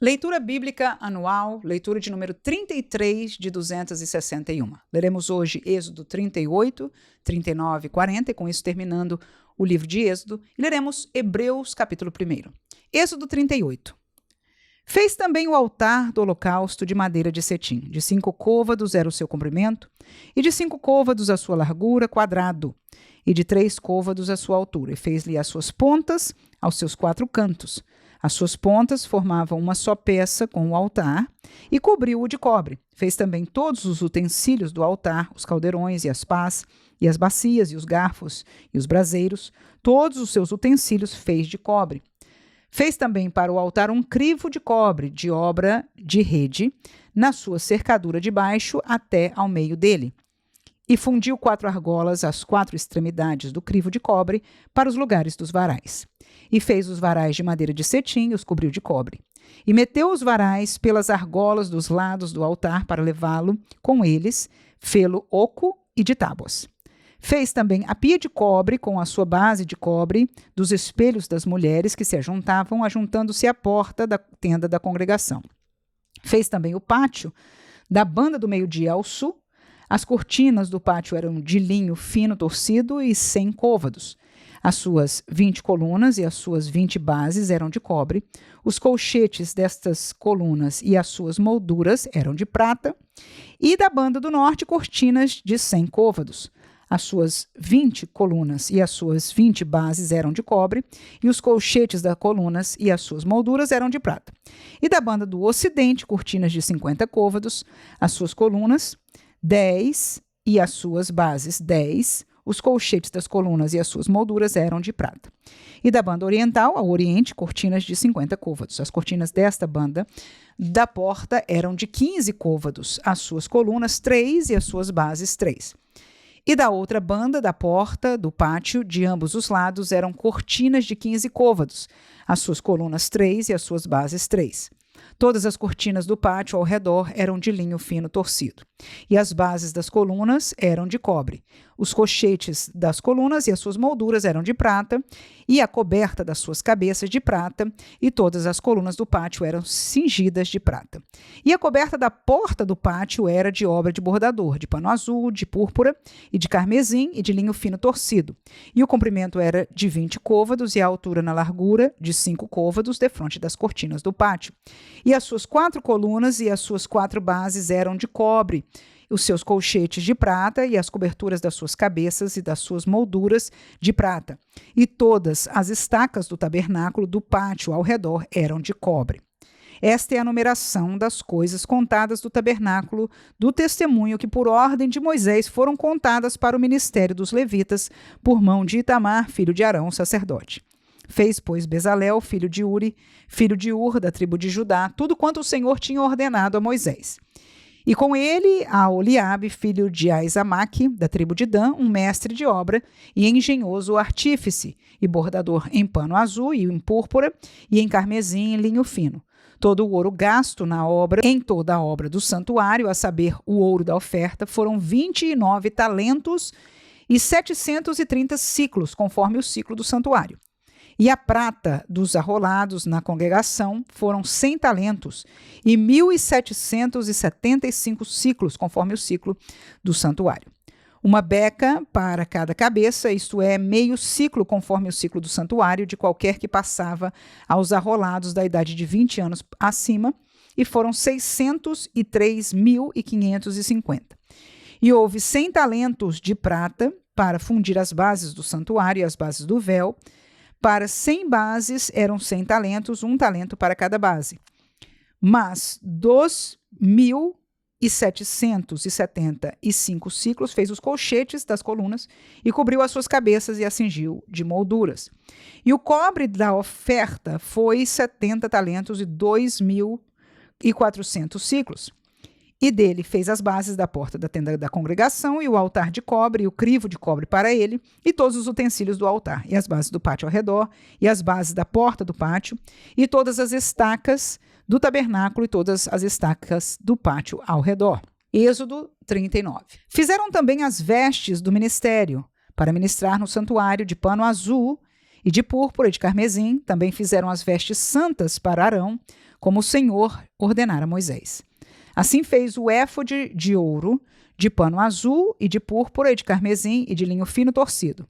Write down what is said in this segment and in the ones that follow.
Leitura bíblica anual, leitura de número 33 de 261. Leremos hoje Êxodo 38, 39 e 40, e com isso terminando o livro de Êxodo, e leremos Hebreus capítulo 1. Êxodo 38. Fez também o altar do holocausto de madeira de cetim. De 5 côvados era o seu comprimento, e de 5 côvados a sua largura, quadrado, e de 3 côvados a sua altura. E fez-lhe as suas pontas aos seus 4 cantos. As suas pontas formavam uma só peça com o altar e cobriu-o de cobre. Fez também todos os utensílios do altar, os caldeirões e as pás, e as bacias e os garfos e os braseiros. Todos os seus utensílios fez de cobre. Fez também para o altar um crivo de cobre, de obra de rede, na sua cercadura de baixo até ao meio dele. E fundiu 4 argolas às 4 extremidades do crivo de cobre para os lugares dos varais. E fez os varais de madeira de cetim e os cobriu de cobre. E meteu os varais pelas argolas dos lados do altar para levá-lo com eles, fê-lo oco e de tábuas. Fez também a pia de cobre com a sua base de cobre dos espelhos das mulheres que se ajuntavam, ajuntando-se à porta da tenda da congregação. Fez também o pátio da banda do meio-dia ao sul. As cortinas do pátio eram de linho fino torcido e 100 côvados. As suas 20 colunas e as suas 20 bases eram de cobre. Os colchetes destas colunas e as suas molduras eram de prata. E da banda do norte, cortinas de 100 côvados. As suas 20 colunas e as suas 20 bases eram de cobre, e os colchetes das colunas e as suas molduras eram de prata. E da banda do ocidente, cortinas de 50 côvados, as suas colunas 10 e as suas bases 10, os colchetes das colunas e as suas molduras eram de prata. E da banda oriental ao oriente, cortinas de 50 côvados. As cortinas desta banda da porta eram de 15 côvados, as suas colunas 3 e as suas bases 3. E da outra banda da porta do pátio, de ambos os lados, eram cortinas de 15 côvados, as suas colunas 3 e as suas bases 3. Todas as cortinas do pátio ao redor eram de linho fino torcido. E as bases das colunas eram de cobre. Os cochetes das colunas e as suas molduras eram de prata, e a coberta das suas cabeças de prata, e todas as colunas do pátio eram cingidas de prata. E a coberta da porta do pátio era de obra de bordador, de pano azul, de púrpura e de carmesim e de linho fino torcido. E o comprimento era de 20 côvados e a altura na largura de 5 côvados defronte das cortinas do pátio. E as suas 4 colunas e as suas 4 bases eram de cobre, os seus colchetes de prata e as coberturas das suas cabeças e das suas molduras de prata. E todas as estacas do tabernáculo do pátio ao redor eram de cobre. Esta é a numeração das coisas contadas do tabernáculo do testemunho que, por ordem de Moisés, foram contadas para o ministério dos levitas por mão de Itamar, filho de Arão, sacerdote. Fez, pois, Bezalel, filho de Uri, filho de Ur, da tribo de Judá, tudo quanto o Senhor tinha ordenado a Moisés. E com ele, a Oliabe, filho de Aizamaque, da tribo de Dan, um mestre de obra e engenhoso artífice, e bordador em pano azul e em púrpura, e em carmesim e linho fino. Todo o ouro gasto na obra, em toda a obra do santuário, a saber, o ouro da oferta, foram 29 talentos e 730 ciclos, conforme o ciclo do santuário. E a prata dos arrolados na congregação foram 100 talentos e 1.775 ciclos, conforme o ciclo do santuário. Uma beca para cada cabeça, isto é, meio ciclo, conforme o ciclo do santuário, de qualquer que passava aos arrolados da idade de 20 anos acima, e foram 603.550. E houve 100 talentos de prata para fundir as bases do santuário e as bases do véu. Para 100 bases eram 100 talentos, 1 talento para cada base. Mas dos 1.775 ciclos fez os colchetes das colunas e cobriu as suas cabeças e as cingiu de molduras. E o cobre da oferta foi 70 talentos e 2.400 ciclos. E dele fez as bases da porta da tenda da congregação, e o altar de cobre, e o crivo de cobre para ele, e todos os utensílios do altar, e as bases do pátio ao redor, e as bases da porta do pátio, e todas as estacas do tabernáculo, e todas as estacas do pátio ao redor. Êxodo 39. Fizeram também as vestes do ministério, para ministrar no santuário, de pano azul, e de púrpura e de carmesim. Também fizeram as vestes santas para Arão, como o Senhor ordenara a Moisés. Assim fez o éfode de ouro, de pano azul e de púrpura e de carmesim e de linho fino torcido.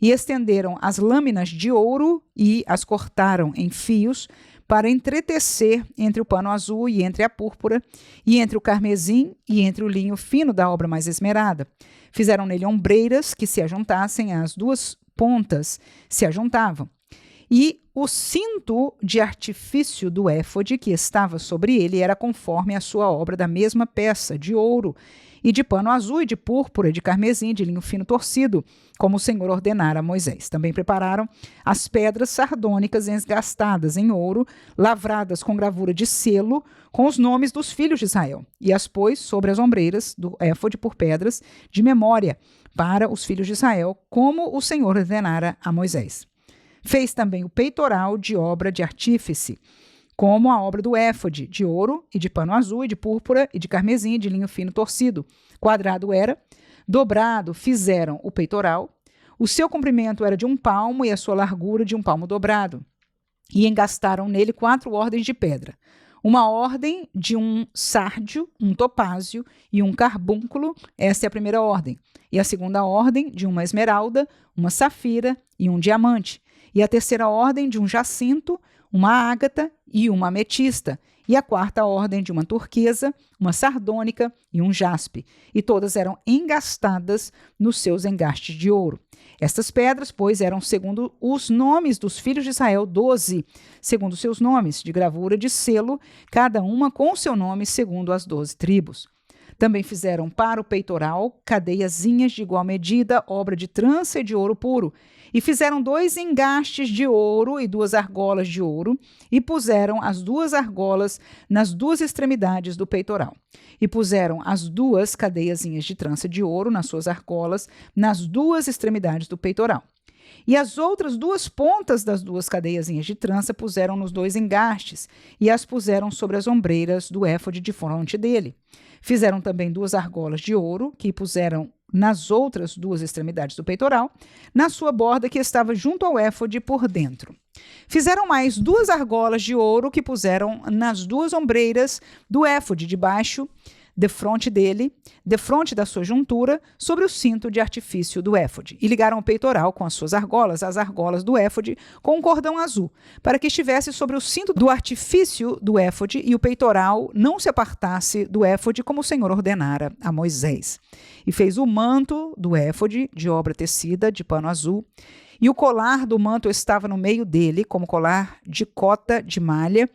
E estenderam as lâminas de ouro e as cortaram em fios para entretecer entre o pano azul e entre a púrpura, e entre o carmesim e entre o linho fino da obra mais esmerada. Fizeram nele ombreiras que se ajuntassem, as duas pontas se ajuntavam. E o cinto de artifício do éfode que estava sobre ele era conforme a sua obra da mesma peça, de ouro, e de pano azul, e de púrpura, e de carmesim, de linho fino torcido, como o Senhor ordenara a Moisés. Também prepararam as pedras sardônicas engastadas em ouro, lavradas com gravura de selo, com os nomes dos filhos de Israel, e as pôs sobre as ombreiras do éfode por pedras de memória para os filhos de Israel, como o Senhor ordenara a Moisés. Fez também o peitoral de obra de artífice, como a obra do éfode, de ouro e de pano azul e de púrpura e de carmesim, de linho fino torcido. Quadrado era, dobrado fizeram o peitoral, o seu comprimento era de 1 palmo e a sua largura de 1 palmo dobrado. E engastaram nele 4 ordens de pedra. Uma ordem de um sárdio, um topázio e um carbúnculo, esta é a primeira ordem. E a segunda ordem de uma esmeralda, uma safira e um diamante. E a terceira ordem de um jacinto, uma ágata e uma ametista, e a quarta ordem de uma turquesa, uma sardônica e um jaspe, e todas eram engastadas nos seus engastes de ouro. Estas pedras, pois, eram segundo os nomes dos filhos de Israel, 12, segundo seus nomes, de gravura de selo, cada uma com seu nome, segundo as 12 tribos. Também fizeram para o peitoral cadeiazinhas de igual medida, obra de trança e de ouro puro. E fizeram 2 engastes de ouro e 2 argolas de ouro, e puseram as 2 argolas nas 2 extremidades do peitoral. E puseram as 2 cadeiazinhas de trança de ouro nas suas argolas, nas 2 extremidades do peitoral. E as outras 2 pontas das 2 cadeiazinhas de trança puseram nos 2 engastes, e as puseram sobre as ombreiras do éfode de fronte dele. Fizeram também 2 argolas de ouro, que puseram nas outras 2 extremidades do peitoral, na sua borda que estava junto ao éfode por dentro. Fizeram mais 2 argolas de ouro que puseram nas 2 ombreiras do éfode debaixo, defronte dele, defronte da sua juntura, sobre o cinto de artifício do éfode, e ligaram o peitoral com as suas argolas, as argolas do éfode, com um cordão azul, para que estivesse sobre o cinto do artifício do éfode e o peitoral não se apartasse do éfode, como o Senhor ordenara a Moisés. E fez o manto do éfode de obra tecida, de pano azul, e o colar do manto estava no meio dele, como colar de cota de malha.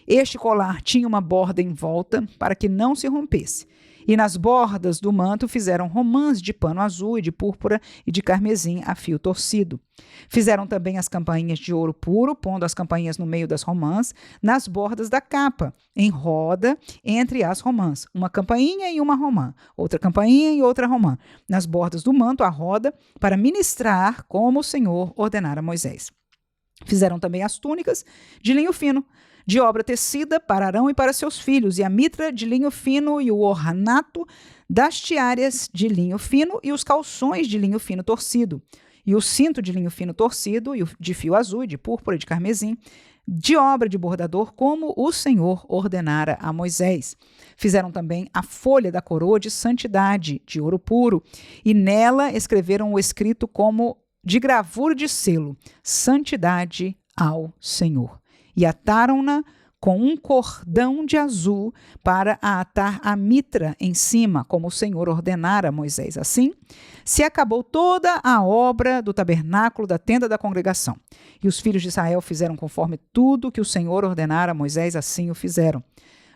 Este colar tinha uma borda em volta para que não se rompesse. E nas bordas do manto fizeram romãs de pano azul e de púrpura e de carmesim a fio torcido. Fizeram também as campainhas de ouro puro, pondo as campainhas no meio das romãs, nas bordas da capa, em roda entre as romãs. Uma campainha e uma romã, outra campainha e outra romã, nas bordas do manto, a roda, para ministrar como o Senhor ordenara a Moisés. Fizeram também as túnicas de linho fino, de obra tecida para Arão e para seus filhos, e a mitra de linho fino e o ornato das tiárias de linho fino e os calções de linho fino torcido, e o cinto de linho fino torcido e de fio azul, de púrpura e de carmesim, de obra de bordador, como o Senhor ordenara a Moisés. Fizeram também a folha da coroa de santidade, de ouro puro, e nela escreveram o escrito como de gravura de selo, santidade ao Senhor. E ataram-na com um cordão de azul para a atar a mitra em cima, como o Senhor ordenara a Moisés. Assim, se acabou toda a obra do tabernáculo da tenda da congregação. E os filhos de Israel fizeram conforme tudo que o Senhor ordenara a Moisés, assim o fizeram.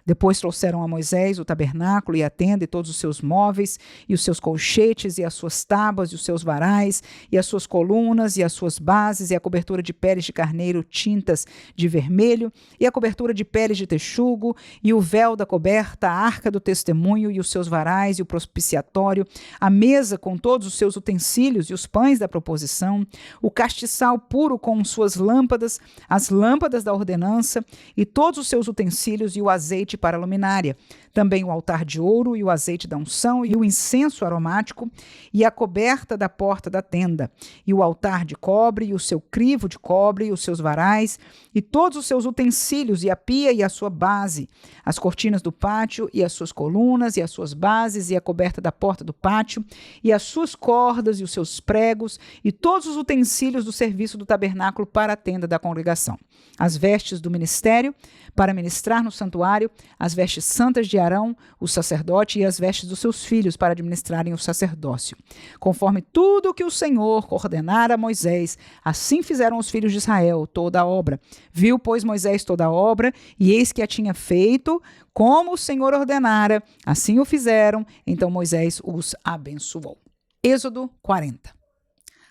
Depois trouxeram a Moisés o tabernáculo e a tenda e todos os seus móveis, e os seus colchetes, e as suas tábuas, e os seus varais, e as suas colunas, e as suas bases, e a cobertura de peles de carneiro tintas de vermelho, e a cobertura de peles de texugo, e o véu da coberta, a arca do testemunho, e os seus varais, e o propiciatório, a mesa com todos os seus utensílios, e os pães da proposição, o castiçal puro com suas lâmpadas, as lâmpadas da ordenança, e todos os seus utensílios, e o azeite azeite para a luminária, também o altar de ouro e o azeite da unção e o incenso aromático e a coberta da porta da tenda, e o altar de cobre e o seu crivo de cobre e os seus varais e todos os seus utensílios e a pia e a sua base, as cortinas do pátio e as suas colunas e as suas bases e a coberta da porta do pátio e as suas cordas e os seus pregos e todos os utensílios do serviço do tabernáculo para a tenda da congregação, as vestes do ministério para ministrar no santuário, as vestes santas de Arão, o sacerdote, e as vestes dos seus filhos para administrarem o sacerdócio. Conforme tudo o que o Senhor ordenara a Moisés, assim fizeram os filhos de Israel toda a obra. Viu, pois, Moisés toda a obra, e eis que a tinha feito, como o Senhor ordenara, assim o fizeram, então Moisés os abençoou. Êxodo 40.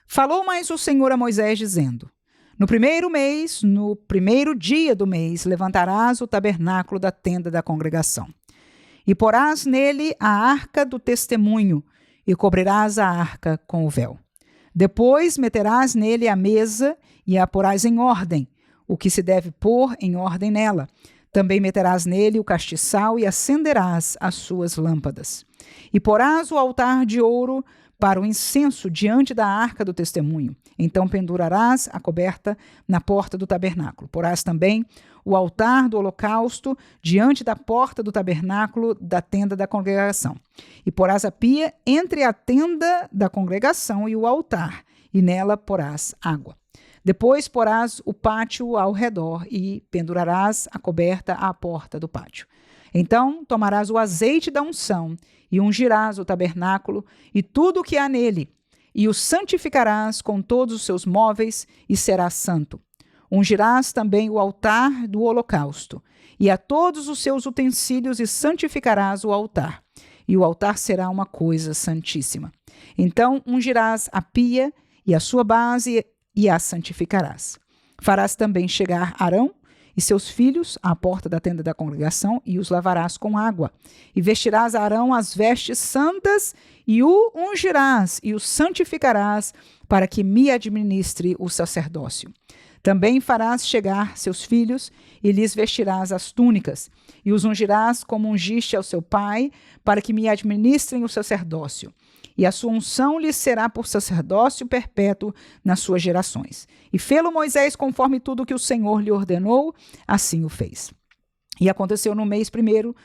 Falou mais o Senhor a Moisés, dizendo: no primeiro mês, no primeiro dia do mês, levantarás o tabernáculo da tenda da congregação. E porás nele a arca do testemunho, e cobrirás a arca com o véu. Depois meterás nele a mesa, e a porás em ordem, o que se deve pôr em ordem nela. Também meterás nele o castiçal, e acenderás as suas lâmpadas. E porás o altar de ouro para o incenso diante da arca do testemunho. Então pendurarás a coberta na porta do tabernáculo. Porás também o altar do holocausto diante da porta do tabernáculo da tenda da congregação. E porás a pia entre a tenda da congregação e o altar, e nela porás água. Depois porás o pátio ao redor e pendurarás a coberta à porta do pátio. Então tomarás o azeite da unção e ungirás o tabernáculo e tudo o que há nele, e o santificarás com todos os seus móveis, e será santo. Ungirás também o altar do holocausto, e a todos os seus utensílios, e santificarás o altar. E o altar será uma coisa santíssima. Então ungirás a pia e a sua base, e a santificarás. Farás também chegar Arão e seus filhos à porta da tenda da congregação, e os lavarás com água. E vestirás a Arão as vestes santas, e o ungirás, e o santificarás, para que me administre o sacerdócio. Também farás chegar seus filhos, e lhes vestirás as túnicas, e os ungirás como ungiste ao seu pai, para que me administrem o sacerdócio. E a sua unção lhes será por sacerdócio perpétuo nas suas gerações. E fê-lo Moisés conforme tudo que o Senhor lhe ordenou, assim o fez. E aconteceu no mês primeiro,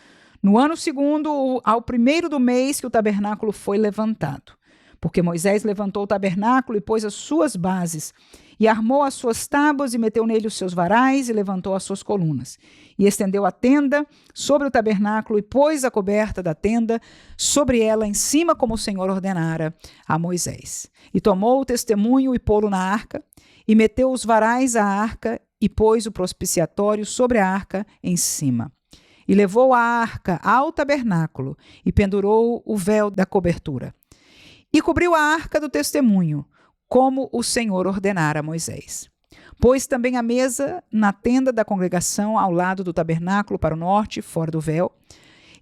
no ano segundo, ao primeiro do mês, que o tabernáculo foi levantado. Porque Moisés levantou o tabernáculo e pôs as suas bases, e armou as suas tábuas, e meteu nele os seus varais, e levantou as suas colunas. E estendeu a tenda sobre o tabernáculo, e pôs a coberta da tenda sobre ela em cima, como o Senhor ordenara a Moisés. E tomou o testemunho e pô-lo na arca, e meteu os varais à arca, e pôs o propiciatório sobre a arca em cima. E levou a arca ao tabernáculo, e pendurou o véu da cobertura. E cobriu a arca do testemunho, como o Senhor ordenara a Moisés. Pôs também a mesa na tenda da congregação, ao lado do tabernáculo, para o norte, fora do véu.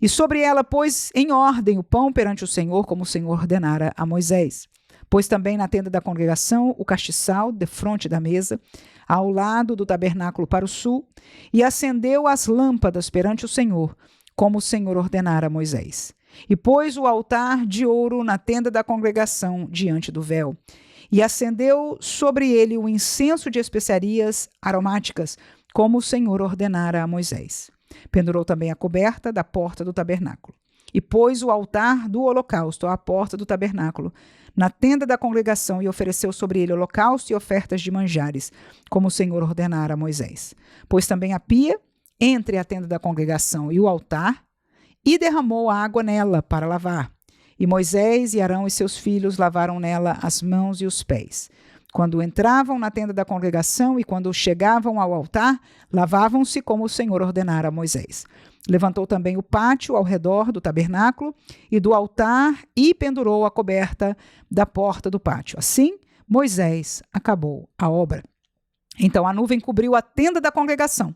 E sobre ela pôs em ordem o pão perante o Senhor, como o Senhor ordenara a Moisés. Pôs também na tenda da congregação o castiçal, defronte da mesa, ao lado do tabernáculo para o sul, e acendeu as lâmpadas perante o Senhor, como o Senhor ordenara a Moisés. E pôs o altar de ouro na tenda da congregação, diante do véu. E acendeu sobre ele o incenso de especiarias aromáticas, como o Senhor ordenara a Moisés. Pendurou também a coberta da porta do tabernáculo. E pôs o altar do holocausto à porta do tabernáculo, na tenda da congregação, e ofereceu sobre ele holocausto e ofertas de manjares, como o Senhor ordenara a Moisés. Pôs também a pia entre a tenda da congregação e o altar, e derramou água nela para lavar. E Moisés e Arão e seus filhos lavaram nela as mãos e os pés. Quando entravam na tenda da congregação e quando chegavam ao altar, lavavam-se como o Senhor ordenara a Moisés. Levantou também o pátio ao redor do tabernáculo e do altar, e pendurou a coberta da porta do pátio. Assim, Moisés acabou a obra. Então a nuvem cobriu a tenda da congregação,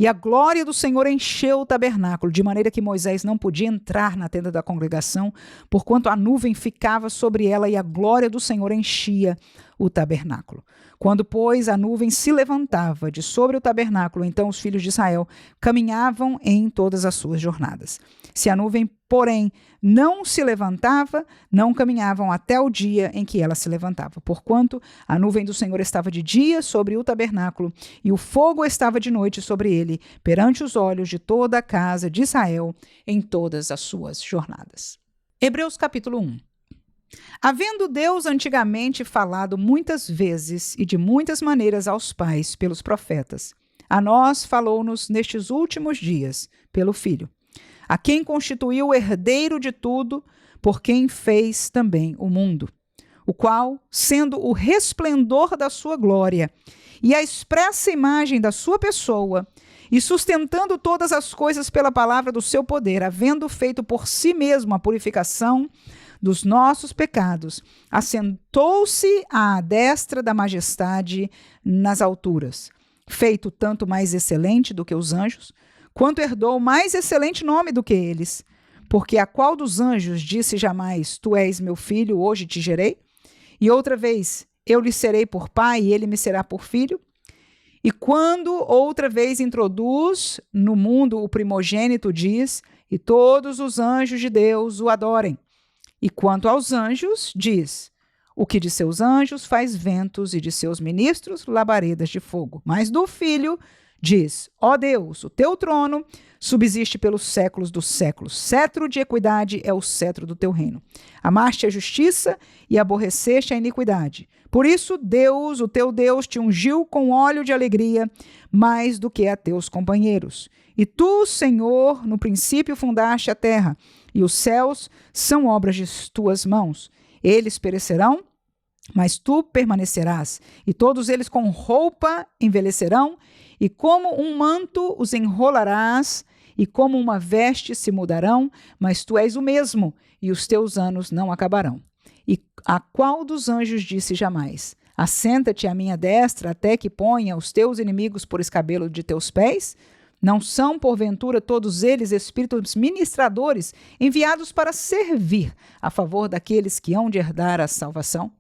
e a glória do Senhor encheu o tabernáculo, de maneira que Moisés não podia entrar na tenda da congregação, porquanto a nuvem ficava sobre ela, e a glória do Senhor enchia o tabernáculo. Quando, pois, a nuvem se levantava de sobre o tabernáculo, então os filhos de Israel caminhavam em todas as suas jornadas. Se a nuvem, porém, não se levantava, não caminhavam até o dia em que ela se levantava, porquanto a nuvem do Senhor estava de dia sobre o tabernáculo e o fogo estava de noite sobre ele, perante os olhos de toda a casa de Israel em todas as suas jornadas. Hebreus capítulo 1. Havendo Deus antigamente falado muitas vezes e de muitas maneiras aos pais pelos profetas, a nós falou-nos nestes últimos dias pelo Filho, a quem constituiu o herdeiro de tudo, por quem fez também o mundo, o qual, sendo o resplendor da sua glória e a expressa imagem da sua pessoa, e sustentando todas as coisas pela palavra do seu poder, havendo feito por si mesmo a purificação dos nossos pecados, assentou-se à destra da majestade nas alturas, feito tanto mais excelente do que os anjos, quanto herdou mais excelente nome do que eles. Porque a qual dos anjos disse jamais, tu és meu filho, hoje te gerei? E outra vez, eu lhe serei por pai e ele me será por filho? E quando outra vez introduz no mundo o primogênito, diz, e todos os anjos de Deus o adorem. E quanto aos anjos, diz, o que de seus anjos faz ventos e de seus ministros labaredas de fogo. Mas do filho diz, ó Deus, o teu trono subsiste pelos séculos dos séculos. Cetro de equidade é o cetro do teu reino. Amaste a justiça e aborreceste a iniquidade. Por isso, Deus, o teu Deus, te ungiu com óleo de alegria, mais do que a teus companheiros. E tu, Senhor, no princípio fundaste a terra, e os céus são obras de tuas mãos. Eles perecerão, mas tu permanecerás, e todos eles com roupa envelhecerão, e como um manto os enrolarás, e como uma veste se mudarão, mas tu és o mesmo, e os teus anos não acabarão. E a qual dos anjos disse jamais, assenta-te à minha destra até que ponha os teus inimigos por escabelo de teus pés? Não são, porventura, todos eles espíritos ministradores enviados para servir a favor daqueles que hão de herdar a salvação?